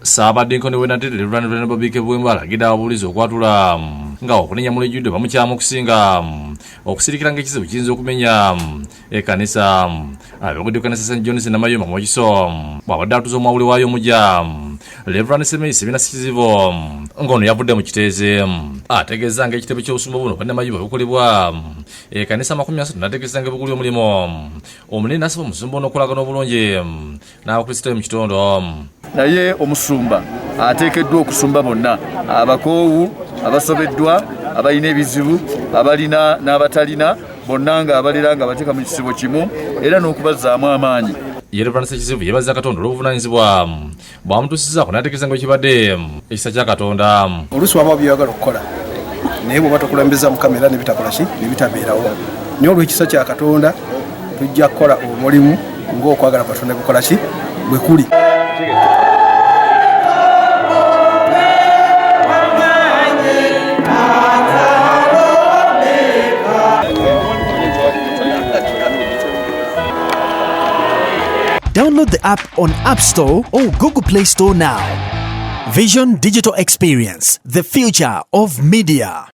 Saabadde Nkoni Wenatete Reverend Babike Bwemba alagidde ababuulizi okwatula nga okunenya mu lejjudde bamukyamu okusinga okusirikira ng'ekizibu kiyinza okumenya ekkanisa. Ab'obuddukiro kkanisa St. John's Namayumba mu Kiso bw'abadde atuuza Omwawule waayo omujja Reverend Semeyi Sibina Sikizibu ng'ono yavudde mu kiteeze ategeeza ng'ekitebe ky'obusumba buno Namayumba bukolebwa ekkanisa 30 n'ategeeza ng'ebuguli omulimu omunene n'asaba omusumba ono okolagana obulungi n'abakristaayo mu kitundu. Naye omusumba ateekeddwa okusumba bonna, abakoowu, abasobeddwa, abalina ebizibu, abalina n'abatalina, bonna nga abalira nga bateeka mu kisibo kimu era n'okubazzaamu amaanyi. Reverend Sekizibu yeebaza Katonda olw'obuvunaanyizibwa bw'amutuusizzaako n'ategeeza ng'ekibadde ekisa kya Katonda. Oluusi waba byagala okukola naye bw'oba tokulembeza Mukama era ne bitakola ki ne bitabeerawo. Naye olw'ekisa kya Katonda tujja kukola omulimu ng'okwagala Katonda gukola ki bwe kuli. Download the app on App Store or Google Play Store now. Vision Digital Experience, the future of media.